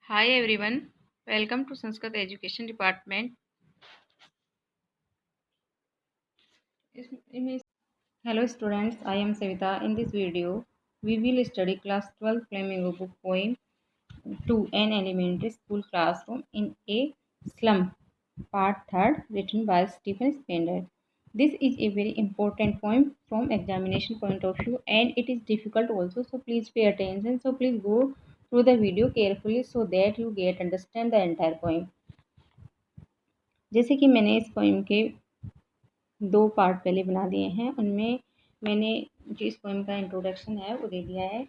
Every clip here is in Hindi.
Hi everyone, welcome to Sanskrit Education Department. Hello students, I am Savita. In this video, we will study class 12 Flamingo book poem to an elementary school classroom in a slum, part 3rd, written by Stephen Spender. This is a very important poem from examination point of view and it is difficult also, so please pay attention. So please go through the video carefully so that you get understand the entire poem. जैसे कि मैंने इस पोइम के 2 पार्ट पहले बना दिए हैं, उनमें मैंने जो इस पोइम का इंट्रोडक्शन है वो दे दिया है।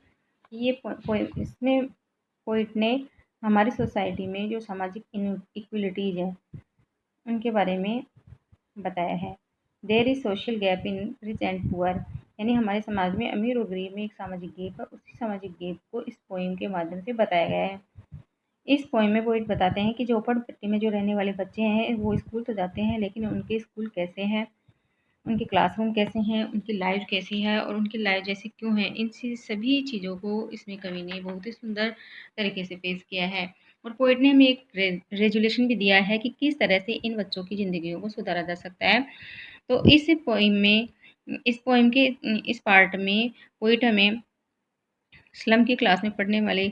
ये पोइम इसमें पोइट ने हमारी सोसाइटी में जो सामाजिक इनइक्वलिटीज़ है उनके बारे में बताया है। There is social gap in rich and poor, यानी हमारे समाज में अमीर और गरीब में एक सामाजिक गैप है। उसी सामाजिक गैप को इस पोइम के माध्यम से बताया गया है। इस पोइम में पोइट बताते हैं कि झोपड़पट्टी में जो रहने वाले बच्चे हैं वो स्कूल तो जाते हैं, लेकिन उनके स्कूल कैसे हैं, उनके क्लासरूम कैसे हैं, उनकी लाइफ कैसी है और उनकी लाइफ जैसी क्यों है, इन सभी चीज़ों को इसमें कवि ने बहुत ही सुंदर तरीके से पेश किया है। और पोइट ने हमें एक रेजुलेशन भी दिया है कि किस तरह से इन बच्चों की ज़िंदगियों को सुधारा जा सकता है। तो इस पोइम के इस पार्ट में पोइट हमें स्लम की क्लास में पढ़ने वाले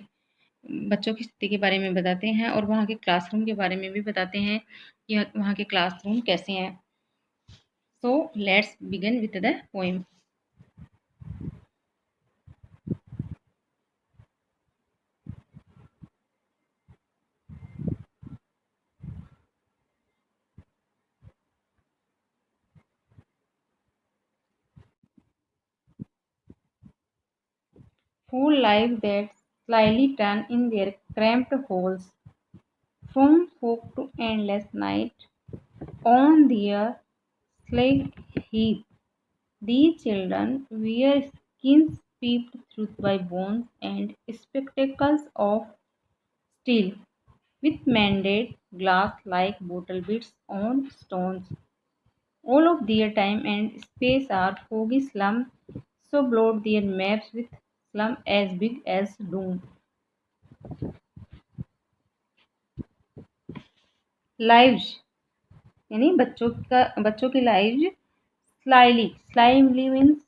बच्चों की स्थिति के बारे में बताते हैं और वहाँ के क्लासरूम के बारे में भी बताते हैं कि वहाँ के क्लासरूम कैसे हैं। So let's begin with the poem. Full life that slyly turn in their cramped holes, from fog to endless night, on their slag heap. These children wear skins peeped through by bones and spectacles of steel, with mended glass like bottle beads on stones. All of their time and space are foggy slum, so blot their maps with slum as big as doom. Lives यानी बच्चों की लाइव्स स्लाइली मीन्स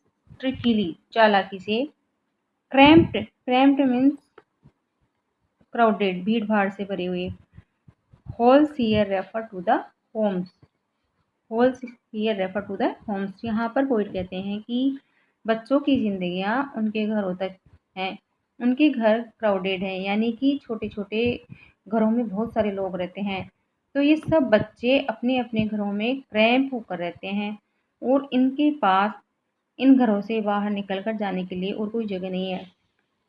ट्रिकीली, चालाकी से। क्रैम्प्ड मीन्स क्राउडेड, भीड़ भाड़ से भरे हुए। Holes here refer to the homes, holes here refer to the homes. यहाँ पर पोइट कहते हैं कि बच्चों की जिंदगियाँ उनके घरों तक हैं। उनके घर क्राउडेड हैं, यानी कि छोटे छोटे घरों में बहुत सारे लोग रहते हैं। तो ये सब बच्चे अपने अपने घरों में क्रैम्प होकर रहते हैं और इनके पास इन घरों से बाहर निकल कर जाने के लिए और कोई जगह नहीं है।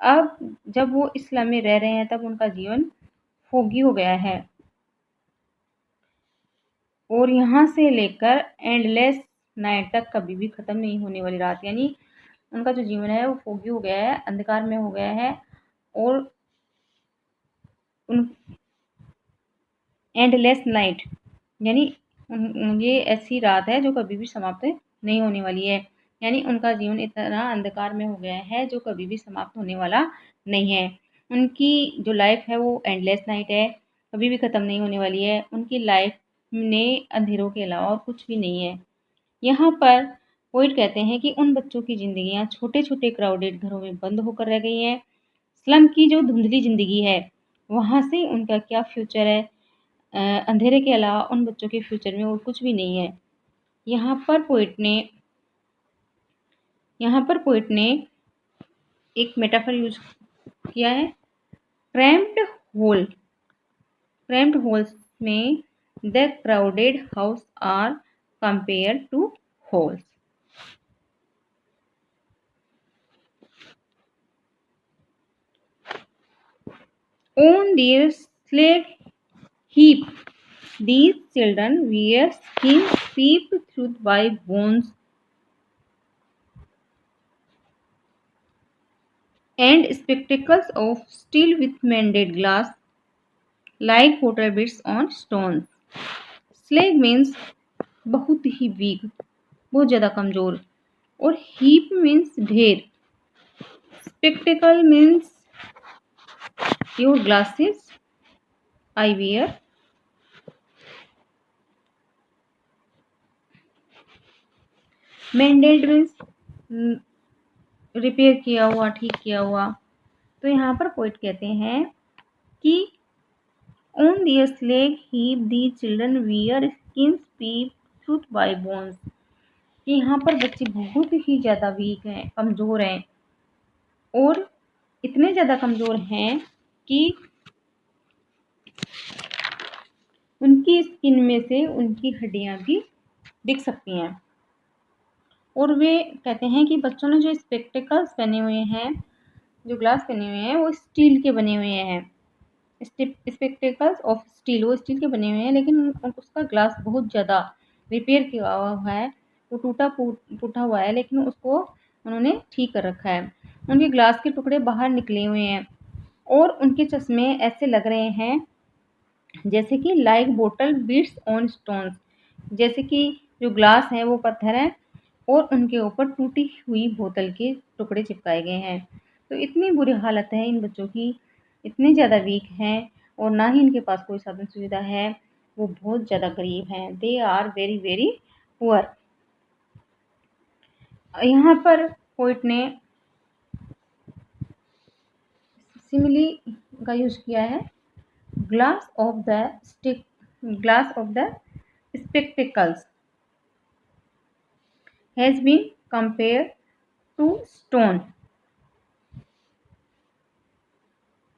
अब जब वो इस स्लम में रह रहे हैं तब उनका जीवन फोगी हो गया है और यहाँ से लेकर एंडलेस नाइट तक कभी भी ख़त्म नहीं होने वाली रात, यानी उनका जो जीवन है वो फोगी हो गया है, अंधकार में हो गया है। और उन एंडलेस नाइट यानी ये ऐसी रात है जो कभी भी समाप्त नहीं होने वाली है, यानी उनका जीवन इतना अंधकार में हो गया है जो कभी भी समाप्त होने वाला नहीं है। उनकी जो लाइफ है वो एंडलेस नाइट है, कभी भी ख़त्म नहीं होने वाली है। उनकी लाइफ में अंधेरों के अलावा और कुछ भी नहीं है। यहाँ पर पोइट कहते हैं कि उन बच्चों की ज़िंदगियाँ छोटे छोटे क्राउडेड घरों में बंद होकर रह गई हैं। स्लम की जो धुंधली ज़िंदगी है वहाँ से उनका क्या फ्यूचर है, अंधेरे के अलावा उन बच्चों के फ्यूचर में और कुछ भी नहीं है। यहाँ पर पोइट ने एक मेटाफर यूज किया है, क्रैम्प्ड होल। क्रैम्प्ड होल्स में the crowded house are compare to holes. On their slave heap, these children wear skins peeped through by bones and spectacles of steel with mended glass like water beads on stones. Slag means बहुत ही वीक, बहुत ज़्यादा कमज़ोर। और हीप मीन्स ढेर। Spectacle means your glasses eyewear mended means repair किया हुआ, ठीक किया हुआ। तो यहाँ पर पोइट कहते हैं कि on their slag heap the children wear skins peep truth by bones. कि यहाँ पर बच्चे बहुत ही ज़्यादा वीक हैं, कमज़ोर हैं, और इतने ज़्यादा कमज़ोर हैं कि उनकी स्किन में से उनकी हड्डियाँ भी दिख सकती हैं। और वे कहते हैं कि बच्चों ने जो स्पेक्टिकल्स पहने हुए हैं, जो ग्लास पहने हुए हैं, वो स्टील के बने हुए हैं। स्पेक्टिकल्स ऑफ स्टील, वो स्टील के बने हुए हैं, लेकिन उसका ग्लास बहुत ज़्यादा रिपेयर किया हुआ है, वो टूटा हुआ है, लेकिन उसको उन्होंने ठीक कर रखा है। उनके ग्लास के टुकड़े बाहर निकले हुए हैं, और उनके चश्मे ऐसे लग रहे हैं जैसे कि like bottle bits on stones. जैसे कि जो ग्लास है वो पत्थर है, और उनके ऊपर टूटी हुई बोतल के टुकड़े चिपकाए गए हैं। तो इतनी बुरी हालत है इन बच्चों की, इतने ज़्यादा वीक हैं, और ना ही इनके पास कोई साधन सुविधा है, वो बहुत ज़्यादा गरीब हैं। They are very very poor. यहाँ पर पोइट ने सिमिली का यूज किया है, glass of the spectacles has been compared to stone.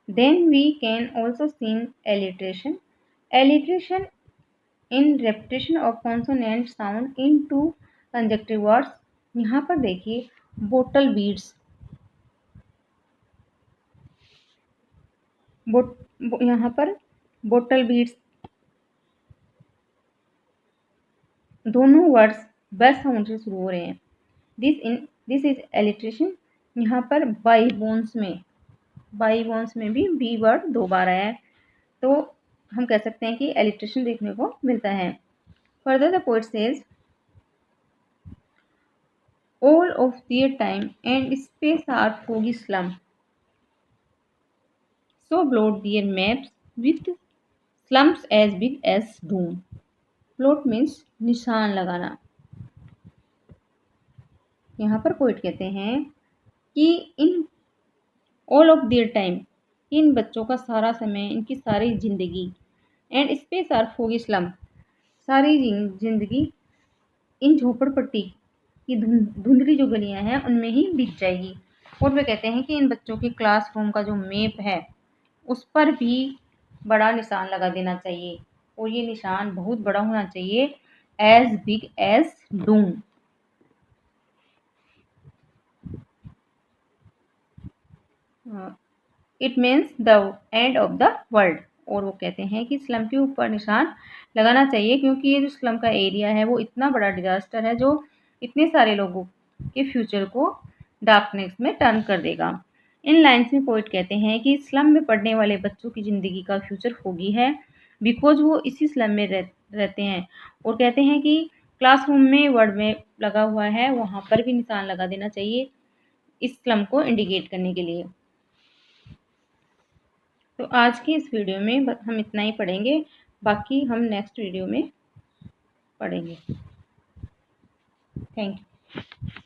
Then we can also see alliteration. Alliteration in repetition of consonant sound into conjunctive words. यहाँ पर देखिए बोटल बीड्स, यहाँ पर बोटल बीड्स, दोनों वर्ड्स ब साउंड से शुरू हो रहे हैं। This is alliteration. यहाँ पर बाई बोन्स में भी बी वर्ड 2 बार आया है, तो हम कह सकते हैं कि एलिट्रेशन देखने को मिलता है। Further the poet says all of their time and space are foggy slum, so blot their maps with slums as big as doom। Plot means निशान लगाना। यहाँ पर पोइट कहते हैं कि in all of their time, इन बच्चों का सारा समय, इनकी सारी जिंदगी, and space are foggy slum, सारी जिंदगी इन झोपड़पट्टी की धुंधली जो गलियां हैं उनमें ही बीत जाएगी। और वे कहते हैं कि इन बच्चों के क्लासरूम का जो मैप है उस पर भी बड़ा निशान लगा देना चाहिए, और ये निशान बहुत बड़ा होना चाहिए, as big as doom. It means the end of the world. और वो कहते हैं कि स्लम के ऊपर निशान लगाना चाहिए, क्योंकि ये जो स्लम का एरिया है वो इतना बड़ा डिजास्टर है, जो इतने सारे लोगों के फ्यूचर को डार्कनेस में टर्न कर देगा। इन लाइन्स में पोइट कहते हैं कि स्लम में पढ़ने वाले बच्चों की ज़िंदगी का फ्यूचर फोगी है, बिकॉज वो इसी स्लम में रहते हैं। और कहते हैं कि क्लासरूम में वर्ड में लगा हुआ है, वहाँ पर भी निशान लगा देना चाहिए इस स्लम को इंडिकेट करने के लिए। तो आज की इस वीडियो में हम इतना ही पढ़ेंगे, बाकी हम नेक्स्ट वीडियो में पढ़ेंगे। Thank you.